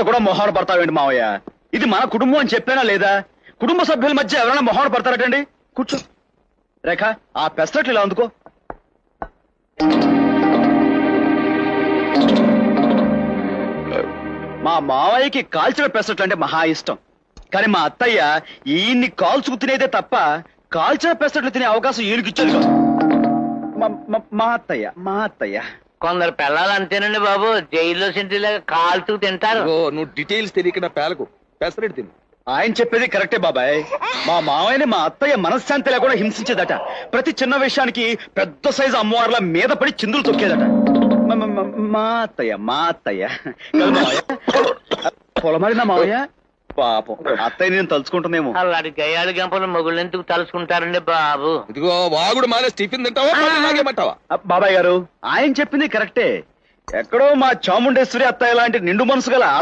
కూడా మొహాన పడతావేంటి మావయ్య? ఇది మన కుటుంబం అని చెప్పానా లేదా? కుటుంబ సభ్యుల మధ్య ఎవరైనా మొహాన పడతారటండి? కూర్చో. రేఖ, ఆ పెసరట్లు ఇలా అందుకో. మా మావయ్యకి కాల్చిన పెసరట్లు అంటే మహా ఇష్టం. కానీ మా అత్తయ్య ఈయన్ని కాల్చుకు తినేదే తప్ప కాల్చిన పెసరట్లు తినే అవకాశం ఈయనకిచ్చేది కాదు. మా అత్తయ్య కొందరు పిల్లలు అంతేనండి బాబు, జైల్లో సెంట్రీలాగా కాల్చూ తింటారు. నువ్వు డీటెయిల్స్ తెలియకుండా పేలకు పెసరెట్ తిను. ఆయన చెప్పేది కరెక్టే బాబాయ్. మా మావయ్యని మా అత్తయ్య మనశ్శాంతి లేకుండా హింసించేదట. ప్రతి చిన్న విషయానికి పెద్ద సైజు అమ్మవార్ల మీద పడి చిందులు తొక్కేదట. మా అత్తయ్య కాదు మావయ్య. పొలమారినా మావయ్య? పాపం అత్తయ్య నేను తలుచుకుంటున్నామో. అలాంటి గయ్యాళి గంపలు మొగుళ్ళు ఎందుకు తలుచుకుంటారండి బాబు? ఇదిగో వాగుడు మానేసి టిఫిన్ తింటావా తాగేమంటావా? బాబాయ్ గారు ఆయన చెప్పింది కరెక్టే. ఎక్కడో మా చాముండేశ్వరి అత్తయ్య లాంటి నిండు మనసు గల ఆడ